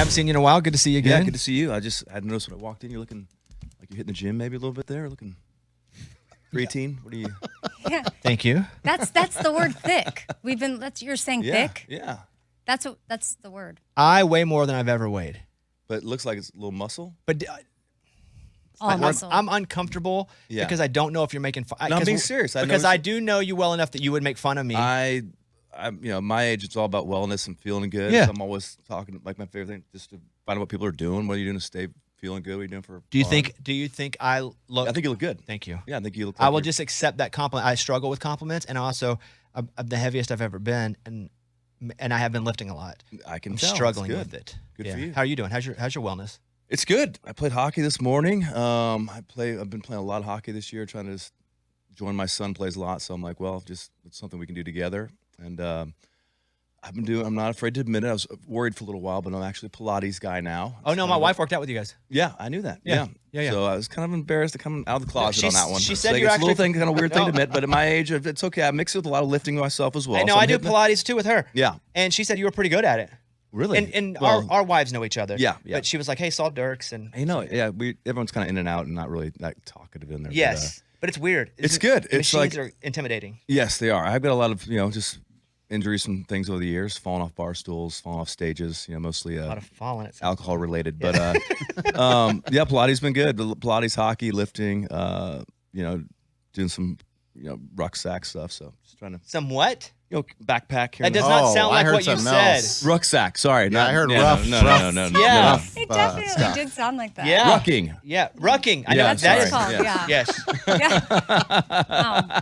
Haven't seen you in a while. Good to see you again. Yeah, good to see you. I noticed when I walked in, you're looking like you're hitting the gym maybe a little bit there. Looking preteen. What are you? Yeah. Thank you. That's the word thick. You're saying thick? Yeah. That's the word. I weigh more than I've ever weighed. But it looks like it's a little muscle. But Muscle. I'm uncomfortable because I don't know if you're making fun. No, I'm being serious. Because I do know you well enough that you would make fun of me. I'm my age, it's all about wellness and feeling good. Yeah. So I'm always talking, like my favorite thing, just to find out what people are doing. What are you doing to stay feeling good? What are you doing for Do you fun? think I look? I think you look good. Thank you. Yeah, I think you look. I will just accept that compliment. I struggle with compliments, and also I'm the heaviest I've ever been, and I have been lifting a lot. I can I'm tell. struggling It's with it. Good for you. How are you doing? How's your wellness? It's good. I played hockey this morning. I've been playing a lot of hockey this year, trying to just join. My son plays a lot, so I'm like, well, it's something we can do together. And I'm not afraid to admit it. I was worried for a little while, but I'm actually a Pilates guy now. Oh no, my wife worked out with you guys. Yeah, I knew that. Yeah. So I was kind of embarrassed to come out of the closet on that one. She said it's you're a actually little thing, kind of weird thing to admit, but at my age, it's okay. I mix it with a lot of lifting myself as well. I know. So I do Pilates too with her. Yeah. And she said you were pretty good at it. Really? And Well, our wives know each other. Yeah. But she was like, hey, saw Dierks. And everyone's kind of in and out and not really that talkative in there. yes. But it's weird. It's good. The It's machines like are intimidating. Yes, they are. I've got a lot of just injuries and things over the years, falling off bar stools, falling off stages. Mostly A lot of falling. alcohol related. But Pilates been good. The Pilates, hockey, lifting. Doing some rucksack stuff. So just trying to Some what? backpack here. That does not sound like I heard what you something said. else. Rucksack. Sorry. Yeah, I heard no, rough. No. Yeah. rough, It definitely stuff. did sound like that. Yeah. Rucking. Yeah, rucking. I know Yeah, that is That's what it's called. Yes. Yeah.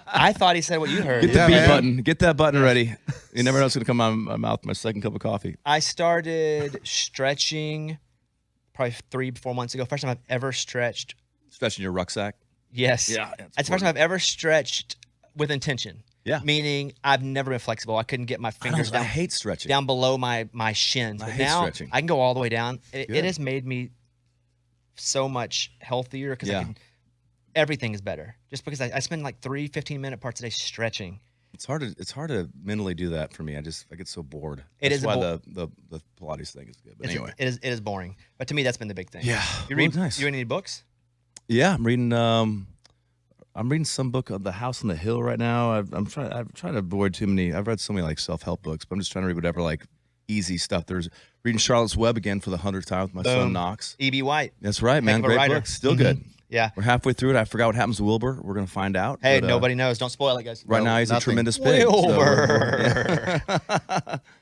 I thought he said what you heard. Get the Yeah, B man. button. Get that button ready. You never know what's going to come out of my mouth. My second cup of coffee. I started stretching probably 3-4 months ago. First time I've ever stretched. Stretching your rucksack. Yes. Yeah, It's the first time I've ever stretched with intention. Yeah. Meaning I've never been flexible. I couldn't get my fingers I down, hate stretching. down below my shins. I But hate now stretching. I can go all the way down. It Good. has made me so much healthier because everything is better. Just because I spend like 3 15-minute parts a day stretching. It's hard to mentally do that for me. I get so bored. It That's is why a the Pilates thing is good. But anyway. It is boring. But to me, that's been the big thing. Yeah. You read Nice. You read any books? Yeah, I'm reading some book of The House on the Hill right now. I've tried to avoid too many. I've read so many like self-help books, but I'm just trying to read whatever like easy stuff. There's reading Charlotte's Web again for the 100th time with my son Knox. E.B. White. That's right, man. Heck of a Great writer. book. Still good. Yeah. We're halfway through it. I forgot what happens to Wilbur. We're gonna find out. Hey, but, nobody knows. Don't spoil it, guys. Right now, he's a nothing. tremendous pig. Wilbur.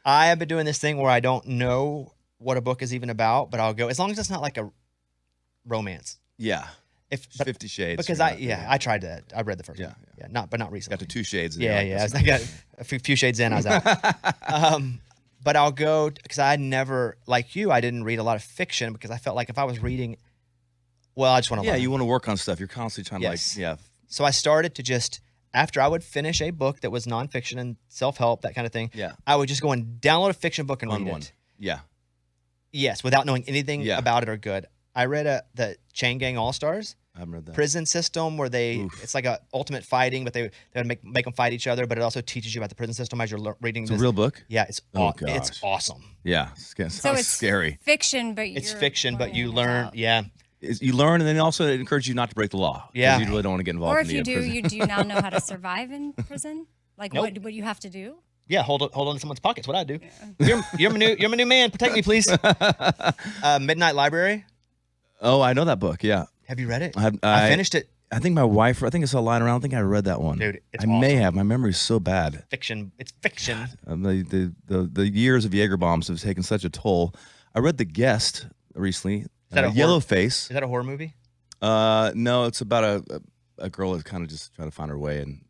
I have been doing this thing where I don't know what a book is even about, but I'll go as long as it's not like a romance. Yeah. If 50 Shades. because I tried that. I read the first one. Yeah. But not recently. Got to 2 shades. and Yeah, you're like, I got a few shades in. I was out. But I'll go because I never, like you, I didn't read a lot of fiction because I felt like if I was reading, well, I just want to Yeah, learn. you want to work on stuff. You're constantly trying Yes. to So I started to just, after I would finish a book that was nonfiction and self-help, that kind of thing, Yeah. I would just go and download a fiction book and on read one. it. Yeah. Yes, without knowing anything Yeah. about it or good. I read the Chain Gang All-Stars. I haven't read that. Prison system where it's like a ultimate fighting, but they would make them fight each other, but it also teaches you about the prison system as you're reading It's this. a real book? Yeah, it's Oh, it's gosh. awesome. Yeah. So it's scary. fiction, but It's you're fiction, but you learning learn. about- Yeah, You learn, and then also it encourages you not to break the law. 'Cause Yeah. You really don't want to get involved Or in if the you do, prison. do you now know how to survive in prison? Like Nope. what you have to do? yeah. Hold on to someone's pockets. What I do. You're my new man. Protect me, please. Midnight Library. Oh, I know that book. Yeah. Have you read it? I finished it. I think my wife, I think it's a line around. I think I read that one. Dude, it's I may awesome. have. My memory's so bad. Fiction. It's fiction. The years of Jaeger bombs have taken such a toll. I read The Guest recently. that a horror- Yellowface. Is that a horror movie? No, it's about a girl that's kind of just trying to find her way in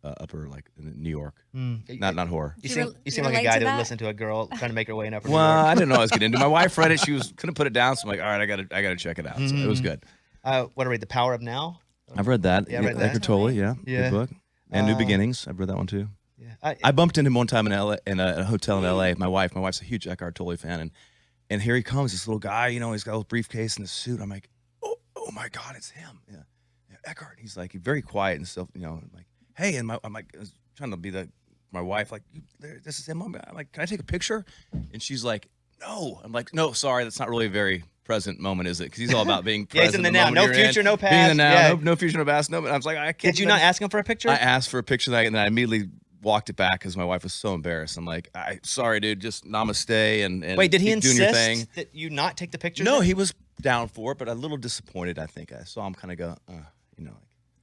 upper in New York. Not horror. You You seem rel- you you seem like a relate guy to that would that? listen to a girl trying to make her way in upper. New Well, York. I didn't know I was getting into. My wife read it. She couldn't put it down. So I'm like, all right, I gotta check it out. So it was good. What do I read? The Power of Now. I've read that. Yeah, I read that. Eckhart Tolle, yeah, Yeah. good book. And New Beginnings. I've read that one too. Yeah. I bumped into him one time in LA, in a hotel in LA. My wife's a huge Eckhart Tolle fan, and here he comes, this little guy. He's got a little briefcase and a suit. I'm like, oh my God, it's him. Yeah, Eckhart. He's like very quiet and stuff. I'm like, hey, and I'm like, I was trying to be my wife. Like, this is him. I'm like, can I take a picture? And she's like, no. I'm like, no, sorry, that's not really a very present moment, is it? Because he's all about being present. Yeah, he's in the now. No future, no past. Being in the now, Yeah. no future, no past. No, but I was like, I can't. Did you not ask him for a picture? I asked for a picture, and then I immediately walked it back because my wife was so embarrassed. I'm like, sorry, dude, just namaste and Wait, did he keep doing your thing. insist that you not take the picture? No, he was down for it, but a little disappointed, I think. I saw him kind of go, like,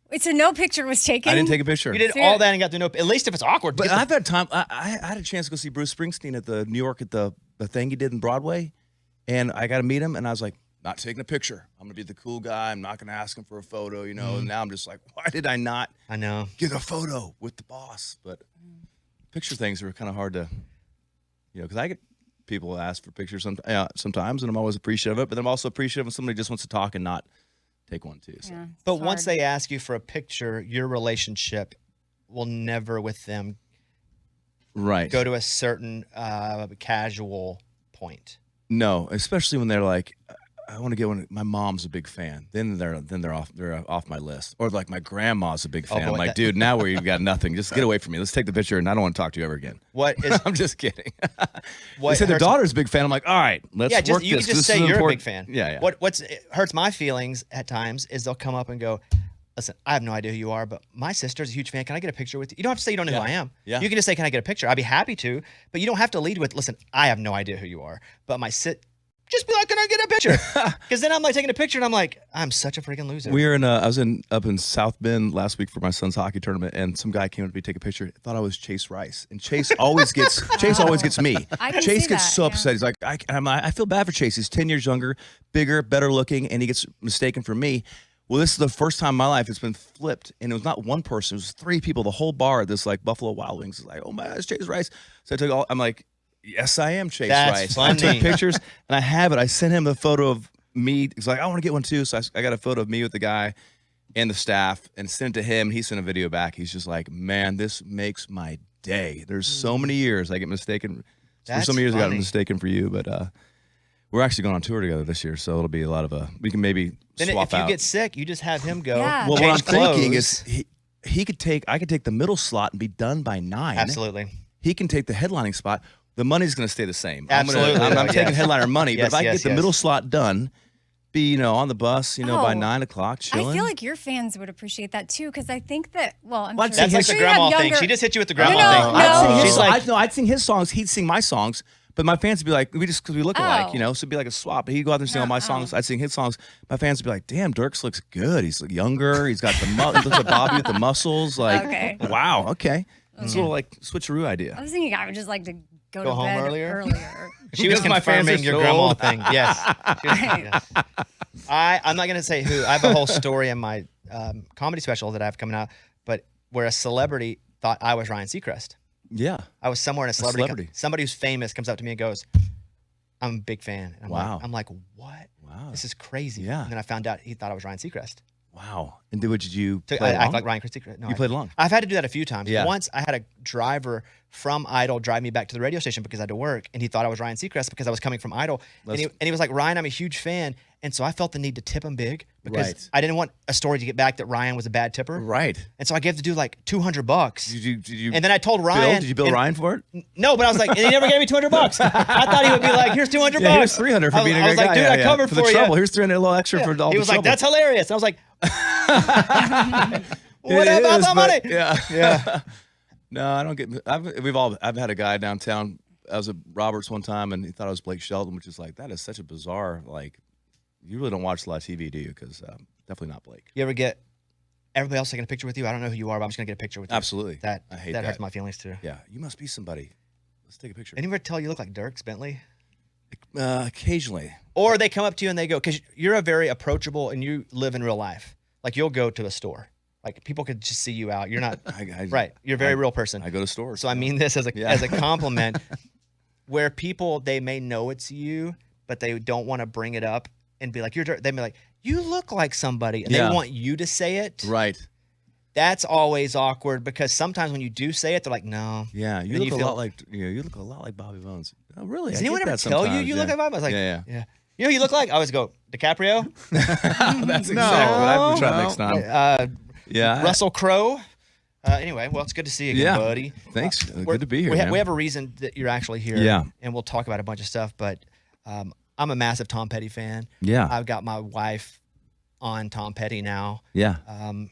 Wait, so no picture was taken? I didn't take a picture. You did all that and got to know. At least if it's awkward. But I've had time. I had a chance to go see Bruce Springsteen at the New York at the thing he did in Broadway, and I got to meet him, and I was like, not taking a picture. I'm gonna be the cool guy. I'm not gonna ask him for a photo, And now I'm just like, why did I not? I know. Get a photo with the boss. But picture things are kind of hard to, because I get people ask for pictures sometimes, and I'm always appreciative of it. But I'm also appreciative when somebody just wants to talk and not take one too. So. Yeah, But once they ask you for a picture, your relationship will never with them go to a certain casual point. No, especially when they're like, I want to get one. My mom's a big fan. Then they're off my list. Or like my grandma's a big fan. boy, I'm like, dude, now we've got nothing. Just get away from me. Let's take the picture, and I don't want to talk to you ever again. What is? I'm just kidding. What They said their hurts- daughter's a big fan. I'm like, all right, let's Yeah, work you this. can just This say is you're important. a big fan. Yeah. What hurts my feelings at times is they'll come up and go, listen, I have no idea who you are, but my sister's a huge fan. Can I get a picture with you? You don't have to say you don't know who I am. Yeah. You can just say, can I get a picture? I'd be happy to, but you don't have to lead with, listen, I have no idea who you are, but just be like, can I get a picture? Because then I'm like taking a picture and I'm like, I'm such a freaking loser. We were I was up in South Bend last week for my son's hockey tournament, and some guy came up to me to take a picture. Thought I was Chase Rice, and Chase always gets me. I can Chase see gets that, so yeah. upset. He's like, I feel bad for Chase. He's 10 years younger, bigger, better looking, and he gets mistaken for me. Well, this is the first time in my life it's been flipped, and it was not one person; it was 3 people. The whole bar at this like Buffalo Wild Wings is like, oh my, it's Chase Rice. So I took all. I'm like, yes, I am Chase That's Rice. funny. I took pictures, and I have it. I sent him a photo of me. He's like, I want to get one too. So I got a photo of me with the guy and the staff, and sent it to him. He sent a video back. He's just like, man, this makes my day. There's so many years I get mistaken. For so many years I got mistaken for you, but we're actually going on tour together this year, so it'll be a lot of we can maybe then swap if you out. get sick, you just have him go. Yeah. Well, what I'm change thinking clothes. is I could take the middle slot and be done by 9. Absolutely. He can take the headlining spot. The money's going to stay the same. Absolutely. I'm taking Yes. headliner money, but Yes, if I can yes, get the yes. middle slot done, be on the bus, by 9 o'clock, chilling. I feel like your fans would appreciate that too, because I think that, I'm Well, sure. That's like the sure you have grandma thing. younger- She just hit you with the No, grandma thing. no. She's like, I'd sing his songs, he'd sing my songs, but my fans would be like, because we look alike, so it'd be like a swap. He'd go out there and sing all my songs, I'd sing his songs. My fans would be like, damn, Dierks looks good. He's younger, he's got he looks like Bobby with the muscles. Like, Okay. wow, okay. It's a little like switchable idea. I was thinking I would just like to go to home bed earlier? She was Because my fans confirming are your so grandma old. thing. Yes. Yes. I'm not going to say who. I have a whole story in my comedy special that I have coming out, but where a celebrity thought I was Ryan Seacrest. Yeah. I was somewhere in a celebrity. celebrity. Somebody who's famous comes up to me and goes, I'm a big fan. And I'm like, what? Wow. This is crazy. Yeah. And then I found out he thought I was Ryan Seacrest. Wow. And did you So play I act along? like Ryan Seacrest. No, You played along? I've had to do that a few times. Yeah. Once I had a driver from Idol drive me back to the radio station because I had to work, and he thought I was Ryan Seacrest because I was coming from Idol. And he was like, Ryan, I'm a huge fan. And so I felt the need to tip him big because Right. I didn't want a story to get back that Ryan was a bad tipper. Right. And so I gave to do like $200. Did you And then I told Ryan. Did you bill Ryan for it? No, but I was like, and he never gave me $200. I thought he would be like, here's $200. Yeah, here's 300 for being a I was great like, guy. dude, Yeah, I covered for the for trouble. you. Here's 300 a little extra for all He the was like, trouble. that's hilarious. I was like, what It about is, the money? but- Yeah. Yeah. No, I don't get. I've had a guy downtown. I was at Roberts one time, and he thought I was Blake Shelton, which is like that is such a bizarre. Like, you really don't watch a lot of TV, do you? Because definitely not Blake. You ever get everybody else taking a picture with you? I don't know who you are, but I'm just gonna get a picture with you. Absolutely. That I hate that that. hurts my feelings too. Yeah, you must be somebody. Let's take a picture. Anyone ever tell you look like Dierks Bentley? Occasionally. Or they come up to you and they go, because you're a very approachable and you live in real life. Like you'll go to a store. Like people could just see you out. You're not right. You're a very real person. I go to stores. So I mean this as a compliment, where people they may know it's you, but they don't want to bring it up and be like you're. They be like you look like somebody, and they want you to say it. Right. That's always awkward because sometimes when you do say it, they're like, no. Yeah, you And look you a feel- lot like you look a lot like Bobby Bones. Oh, really? Does I anyone get ever that tell you sometimes, you look like Bobby? I was like, yeah. You know who you look like? I always go DiCaprio, That's exactly what I would try next time. Yeah. Russell Crowe. Anyway, well, it's good to see you again, buddy. Thanks. Good to be here, man. We have a reason that you're actually here. Yeah. And we'll talk about a bunch of stuff, but I'm a massive Tom Petty fan. Yeah. I've got my wife on Tom Petty now. Yeah.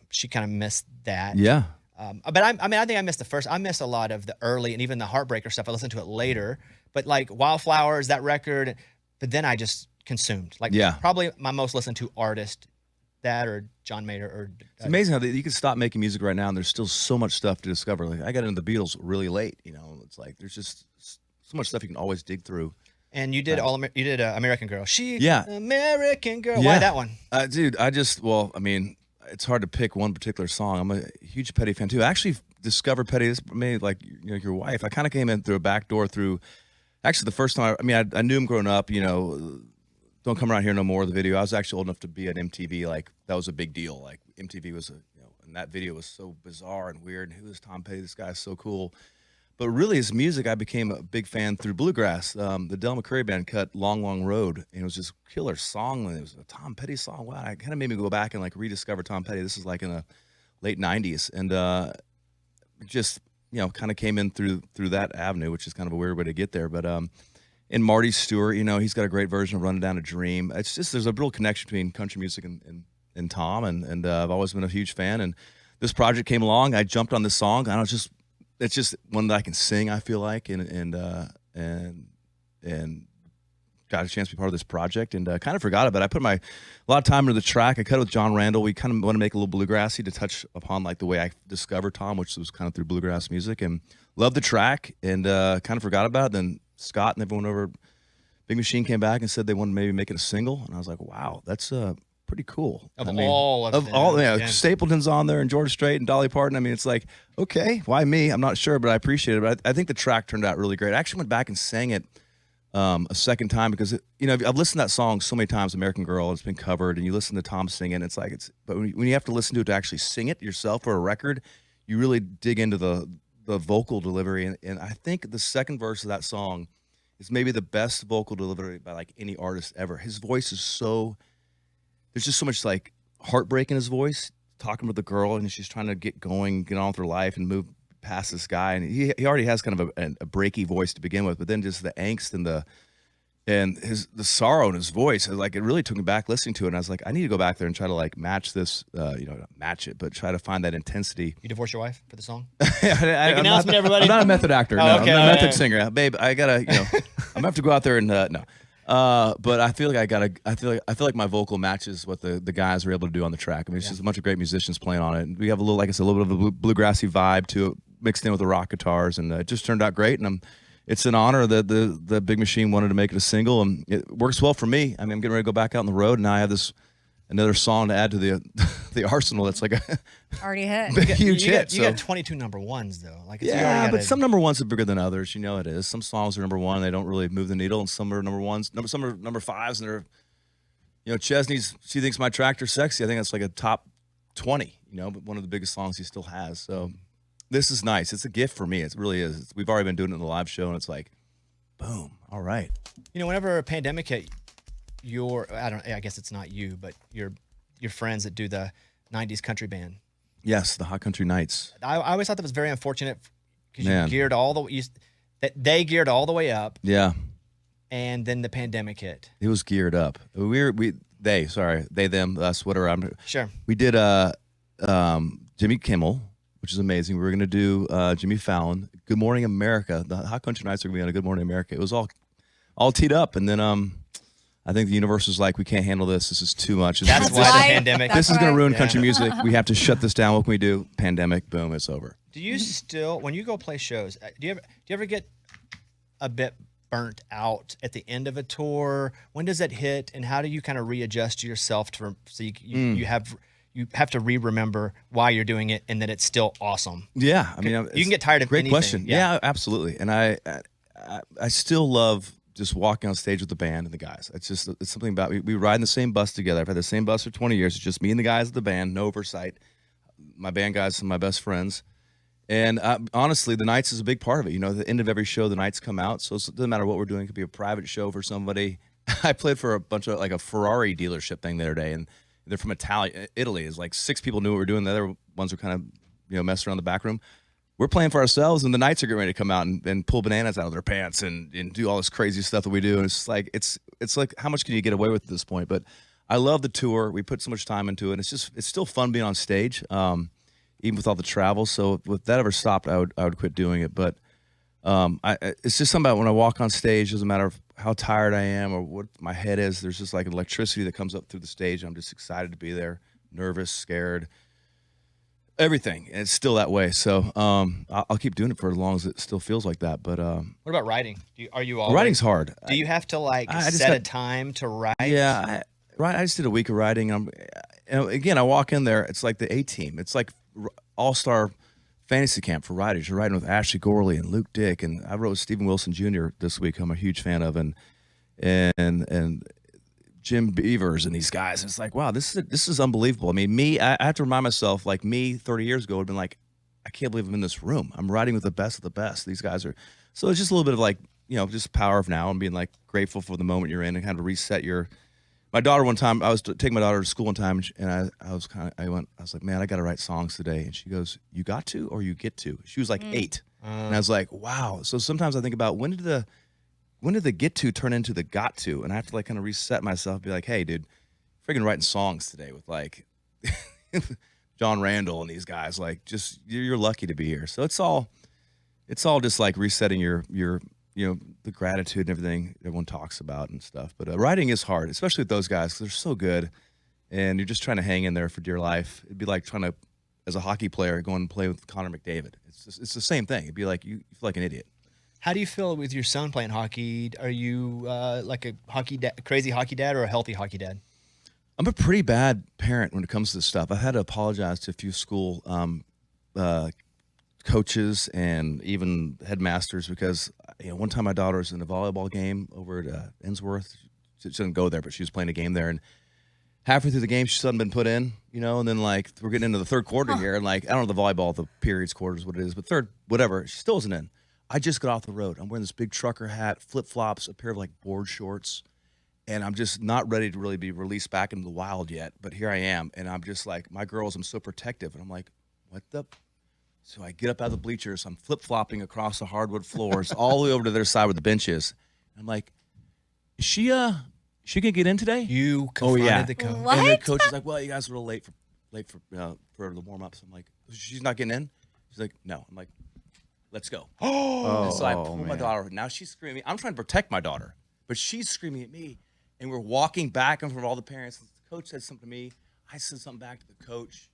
She kind of missed that. Yeah. But I think I missed the first. I missed a lot of the early and even the Heartbreaker stuff. I listened to it later. But like Wildflowers, that record, but then I just consumed. Like probably my most listened to artist, that or John Mayer. Or it's amazing how you can stop making music right now and there's still so much stuff to discover. Like I got into the Beatles really late. It's like there's just so much stuff you can always dig through. And you did American Girl. American Girl. Yeah. Why that one? Dude, it's hard to pick one particular song. I'm a huge Petty fan too. I actually discovered Petty. This made like your wife. I kind of came in through a back door through. Actually, the first time I knew him growing up. Don't Come Around Here No More. The video. I was actually old enough to be at MTV. Like that was a big deal. Like MTV was and that video was so bizarre and weird. And who is Tom Petty? This guy is so cool. But really, his music, I became a big fan through bluegrass. The Del McCrae Band cut "Long, Long Road," and it was just a killer song. And it was a Tom Petty song. Wow, it kind of made me go back and like rediscover Tom Petty. This is like in the late '90s, and just kind of came in through that avenue, which is kind of a weird way to get there. But and Marty Stewart, he's got a great version of "Running Down a Dream." It's just there's a real connection between country music and Tom, and I've always been a huge fan. And this project came along, I jumped on this song, and it's just one that I can sing, I feel like, and got a chance to be part of this project, and kind of forgot about it. I put a lot of time into the track. I cut it with John Randall. We kind of want to make it a little bluegrassy to touch upon like the way I discovered Tom, which was kind of through bluegrass music, and loved the track, and kind of forgot about it. Then Scott and everyone over Big Machine came back and said they wanted to maybe make it a single, and I was like, wow, that's pretty cool. Stapleton's on there and George Strait and Dolly Parton. It's like, okay, why me? I'm not sure, but I appreciate it. But I think the track turned out really great. I actually went back and sang it a second time because I've listened to that song so many times, American Girl. It's been covered, and you listen to Tom sing it. But when you have to listen to it to actually sing it yourself for a record, you really dig into the vocal delivery. And I think the second verse of that song is maybe the best vocal delivery by like any artist ever. His voice is so. There's just so much like heartbreak in his voice, talking with the girl, and she's trying to get on with her life and move past this guy. And he already has kind of a breaky voice to begin with, but then just the angst and the sorrow in his voice, like it really took me back listening to it. And I was like, I need to go back there and try to like match this, not match it, but try to find that intensity. You divorced your wife for the song? I'm not a method actor. Oh, no, okay, I'm not a method singer, babe. I gotta, I'm gonna have to go out there and no. But I feel like I feel like my vocal matches what the guys were able to do on the track. It's just a bunch of great musicians playing on it. And we have a little bit of a bluegrassy vibe to it, mixed in with the rock guitars, and it just turned out great. And it's an honor that the Big Machine wanted to make it a single, and it works well for me. I'm getting ready to go back out on the road, and now I have another song to add to the arsenal. That's like a already hit. huge hit. You got 22 number ones though. But some number ones are bigger than others. It is. Some songs are number one, they don't really move the needle, and some are number ones. Some are number fives, and they're, Chesney's "She Thinks My Tractor's Sexy." I think that's like a top 20. But one of the biggest songs he still has. So this is nice. It's a gift for me. It really is. We've already been doing it in the live show, and it's like, boom. All right. Whenever a pandemic hit, I guess it's not you, but your friends that do the 90s country band. Yes, the Hot Country Nights. I always thought that was very unfortunate because they geared all the way up. Yeah. And then the pandemic hit. It was geared up. They, them, us, whatever. Sure. We did Jimmy Kimmel, which is amazing. We were going to do Jimmy Fallon, Good Morning America. The Hot Country Nights are going to be on a Good Morning America. It was all teed up, and then I think the universe was like, we can't handle this. This is too much. That's why the pandemic. This is going to ruin country music. We have to shut this down. What can we do? Pandemic. Boom. It's over. Do you still, when you go play shows, do you ever get a bit burnt out at the end of a tour? When does that hit, and how do you kind of readjust yourself so you have to remember why you're doing it and that it's still awesome? Yeah, you can get tired of great anything. Question. Yeah, absolutely. And I still love just walking on stage with the band and the guys. It's something about we ride in the same bus together. I've had the same bus for 20 years. It's just me and the guys of the band, no oversight. My band guys are my best friends. And honestly, the nights is a big part of it. At the end of every show, the nights come out. So it doesn't matter what we're doing. It could be a private show for somebody. I played for a bunch of like a Ferrari dealership thing the other day, and they're from Italy. It's like 6 people knew what we were doing. The other ones were kind of mess around in the back room. We're playing for ourselves, and the Knights are getting ready to come out and pull bananas out of their pants and do all this crazy stuff that we do. And it's like it's like, how much can you get away with at this point? But I love the tour. We put so much time into it. It's still fun being on stage, even with all the travel. So if that ever stopped, I would quit doing it. But it's just something about when I walk on stage, doesn't matter how tired I am or what my head is, there's just like an electricity that comes up through the stage. I'm just excited to be there, nervous, scared, everything. And it's still that way. So I'll keep doing it for as long as it still feels like that. But what about writing? Are you always, writing's hard. Do you have to set a time to write? Yeah, I just did a week of writing. Again, I walk in there, it's like the A-team. It's like all-star fantasy camp for writers. You're writing with Ashley Gorley and Luke Dick, and I wrote with Stephen Wilson Jr. this week, who I'm a huge fan of, and Jim Beavers and these guys. It's like, wow, this is unbelievable. I mean, I have to remind myself, like me 30 years ago would have been like, I can't believe I'm in this room. I'm writing with the best of the best. These guys are. So it's just a little bit of like, just power of now and being like grateful for the moment you're in and kind of reset your. My daughter one time, I was taking my daughter to school one time, and I was like, man, I got to write songs today. And she goes, you got to or you get to? She was like 8. And I was like, wow. So sometimes I think about when did the get to turn into the got to? And I have to like kind of reset myself, be like, hey, dude, freaking writing songs today with like John Randall and these guys. Like, just you're lucky to be here. So it's all just like resetting your the gratitude and everything everyone talks about and stuff. But writing is hard, especially with those guys, 'cause they're so good, and you're just trying to hang in there for dear life. It'd be like trying to, as a hockey player, go and play with Connor McDavid. It's the same thing. It'd be like you feel like an idiot. How do you feel with your son playing hockey? Are you like a crazy hockey dad or a healthy hockey dad? I'm a pretty bad parent when it comes to this stuff. I had to apologize to a few school coaches and even headmasters because one time my daughter was in a volleyball game over at Innsworth. She didn't go there, but she was playing a game there, and halfway through the game she hadn't been put in, and then like we're getting into the third quarter here, and like I don't know the volleyball, the periods, quarters, what it is, but third, whatever, she still wasn't in. I just got off the road. I'm wearing this big trucker hat, flip flops, a pair of like board shorts, and I'm just not ready to really be released back into the wild yet. But here I am, and I'm just like, my girls, I'm so protective, and I'm like, what the. So I get up out of the bleachers. I'm flip-flopping across the hardwood floors all the way over to their side where the bench is. And I'm like, is she gonna get in today? You confronted the coach. What? And the coach is like, well, you guys are a little late for the warm-ups. I'm like, she's not getting in? She's like, no. I'm like, let's go. And so I pull my daughter. Now she's screaming. I'm trying to protect my daughter, but she's screaming at me. And we're walking back in front of all the parents. The coach said something to me. I said something back to the coach.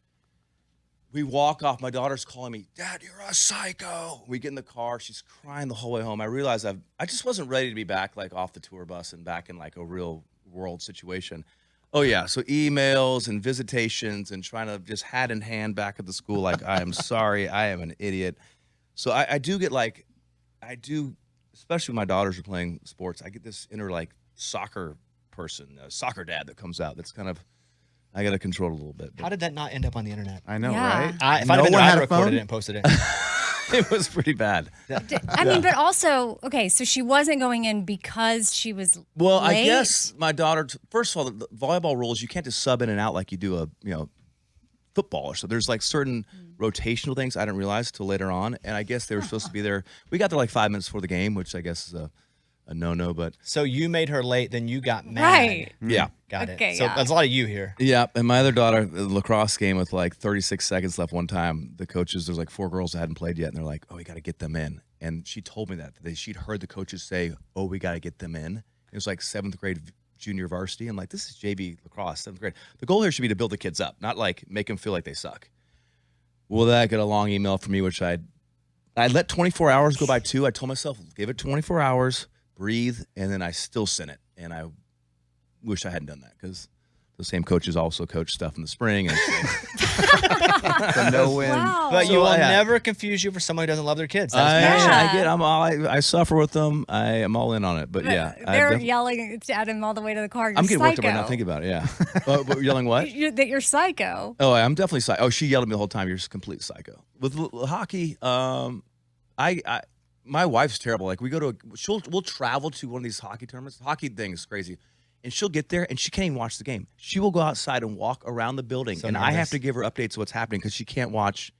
We walk off. My daughter's calling me, Dad, you're a psycho. We get in the car. She's crying the whole way home. I realized I just wasn't ready to be back like off the tour bus and back in like a real world situation. Oh, yeah. So emails and visitations and trying to just hat in hand back at the school like, I am sorry. I am an idiot. So I do get like, especially when my daughters are playing sports, I get this inner like soccer person, soccer dad that comes out that's kind of, I got to control it a little bit. How did that not end up on the internet? I know, Yeah. right? If I'd have been there, I'd recorded it and posted it. It was pretty bad. I mean, but also, okay, so she wasn't going in because she was Well, late? I guess my daughter, first of all, the volleyball rules, you can't just sub in and out like you do football or so. There's like certain rotational things I didn't realize till later on. And I guess they were supposed to be there. We got there like 5 minutes before the game, which I guess is a no-no, but. So you made her late, then you got mad. Right. Yeah. Got Okay, it. So yeah. there's a lot of you here. Yeah, and my other daughter, the lacrosse game with like 36 seconds left one time, the coaches, there's like 4 girls that hadn't played yet, and they're like, oh, we got to get them in. And she told me that. She'd heard the coaches say, oh, we got to get them in. It was like 7th grade junior varsity. I'm like, this is JV lacrosse, 7th grade. The goal here should be to build the kids up, not like make them feel like they suck. Well, then I got a long email from me, which I let 24 hours go by too. I told myself, give it 24 hours, breathe, and then I still sent it. And I wish I hadn't done that because the same coaches also coach stuff in the spring. And So no win. Wow. But you So, will yeah. never confuse you for someone who doesn't love their kids. That's Yeah. I suffer with them. I am all in on it. But yeah, They're yelling at him all the way to the car. You're I'm getting worked up right psycho. now thinking about it. Yeah. But yelling what? That you're psycho. Oh, I'm definitely psycho. Oh, she yelled at me the whole time. You're just a complete psycho. With hockey, my wife's terrible. Like we'll travel to one of these hockey tournaments. The hockey thing is crazy. And she'll get there and she can't even watch the game. She will go outside and walk around the building, So and I have nervous. to give her updates of what's happening because she can't watch.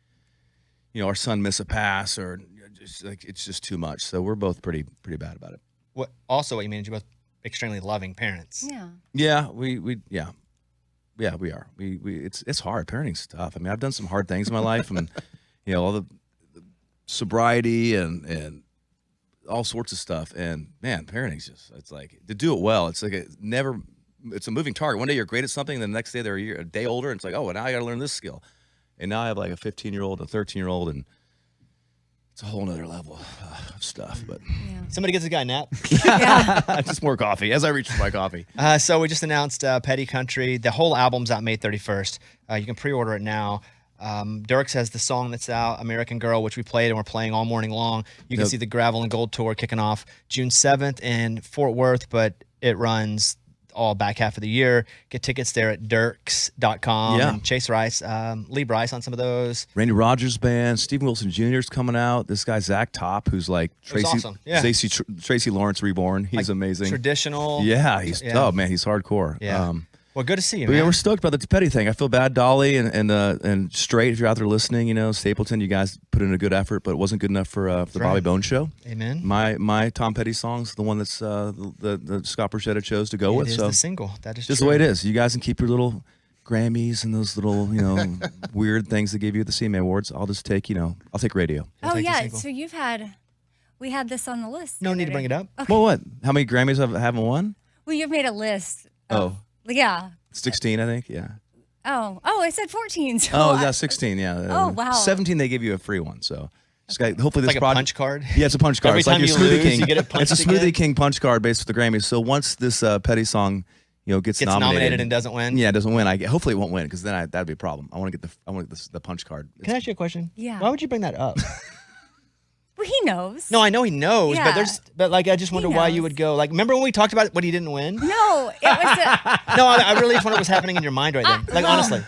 our son miss a pass or just like it's just too much. So we're both pretty bad about it. What you mean is you're both extremely loving parents. Yeah. Yeah, we are. We it's hard. Parenting's tough. I mean, I've done some hard things in my life, and all the sobriety and all sorts of stuff. And man, parenting's it's like to do it well. It's like it's a moving target. One day you're great at something, and the next day they're a day older, and it's like, oh, well, now I got to learn this skill. And now I have like a 15-year-old, a 13-year-old, and it's a whole nother level of stuff. But Somebody gets a guy a nap. just more coffee as I reach for my coffee. So we just announced Petty Country. The whole album's out May 31st. You can pre-order it now. Dierks has the song that's out, American Girl, which we played and we're playing all morning long. You can see the Gravel and Gold tour kicking off June 7th in Fort Worth, but it runs all back half of the year. Get tickets there at Dierks.com. Yeah. And Chase Rice, Lee Bryce on some of those. Randy Rogers Band, Stephen Wilson Jr. is coming out. This guy Zach Top, who's like awesome. Yeah. Tracy Lawrence reborn. He's amazing. Traditional. Yeah, he's hardcore. Yeah. Well, good to see you, But man. yeah, we're stoked about the Petty thing. I feel bad, Dolly and Straight. If you're out there listening, Stapleton, you guys put in a good effort, but it wasn't good enough for the Bobby Bone Show. Amen. My Tom Petty song's the one that's the Scott Borchetta chose to go with. It is So the single. That is just true. the way it is. You guys can keep your little Grammys and those little weird things they give you at the CMA Awards. I'll just take I'll take radio. Oh, take the yeah. single. So we had this on the list. No need to bring it up. Well, what? How many Grammys haven't won? Well, you've made a list. Oh. Yeah. 16, I think. Yeah. Oh, I said 14. So Oh, yeah, 16. Yeah. Oh, wow. 17, they give you a free one. So hopefully this Like a project. punch card. Yeah, it's a punch card. Every It's like time your you Smoothie lose, King. you get it punched It's a Smoothie again? King punch card based with the Grammys. So once this Petty song, gets nominated and doesn't win. Yeah, it doesn't win. Hopefully it won't win because then that'd be a problem. I want to get the punch card. Can I ask you a question? Yeah. Why would you bring that up? Well, he knows. No, I know he knows, Yeah. but I just wonder why you knows. would go. Like, remember when we talked about what he didn't win? No, it was No, I really just wonder what was happening in your mind right then. Like, honestly.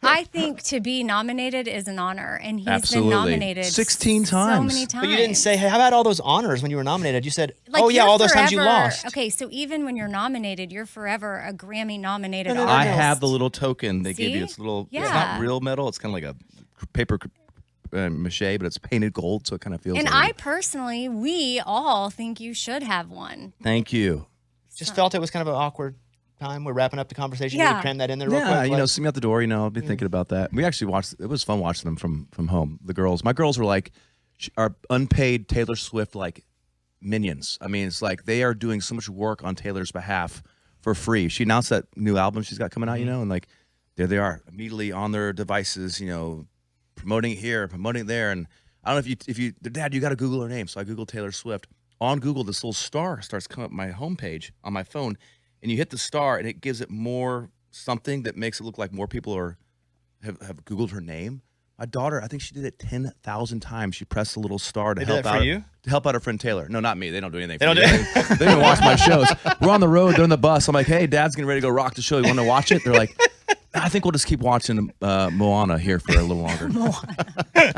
I think to be nominated is an honor, and he's Absolutely. been nominated 16 so times. many times. But you didn't say, hey, how about all those honors when you were nominated? You said, Like, oh, yeah, you're all those times you forever- lost. Okay, so even when you're nominated, you're forever a Grammy-nominated No, artist. I have the little token they give you. See? It's little. It's Yeah. not real metal. It's kind of like a paper mache, but it's painted gold, so it kind of feels. And like I personally, we all think you should have one. Thank you. Just felt it was kind of an awkward time. We're wrapping up the conversation. Yeah. Maybe cram that in there real Yeah, quick. see me out the door. I'll be thinking about that. We actually watched. It was fun watching them from home. The girls, my girls were like, are unpaid Taylor Swift like minions. I mean, it's like they are doing so much work on Taylor's behalf for free. She announced that new album she's got coming out, and like there they are immediately on their devices, promoting it here, promoting it there. And I don't know if you, Dad, you got to Google her name. So I Googled Taylor Swift. On Google, this little star starts coming up my homepage on my phone, and you hit the star, and it gives it more something that makes it look like more people have Googled her name. My daughter, I think she did it 10,000 times. She pressed the little star to They did help that for out you? to help out her friend Taylor. No, not me. They don't do anything. They For don't me. do They don't watch my shows. We're on the road. They're in the bus. I'm like, hey, Dad's getting ready to go rock the show. You want to watch it? They're like, I think we'll just keep watching Moana here for a little longer.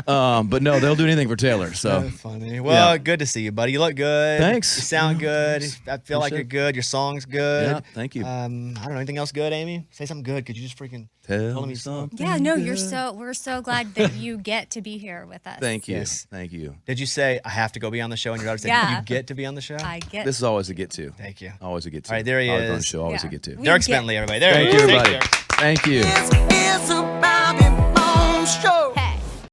But no, they'll do anything for Taylor. So Funny. Well, Yeah. good to see you, buddy. You look good. Thanks. You sound good. I feel like you're Appreciate good. Your song's good. Yeah, thank you. I don't know anything else good, Amy. Say something good. Could you just freaking tell me me something? something. Yeah, no, good. we're so glad that you get to be here with us. Thank you. Yes. Thank you. Did you say I have to go be on the show? And your daughter said Yeah. you get to be on the show. I get This is always a get to. Thank you. Always a get to. All right, there he Always on the is. show, always Yeah. a get to. We Dierks get- Bentley, everybody. There Thank he you, is. everybody. Thanks, Dierks. Thank you. It's a Bobby Bone Show.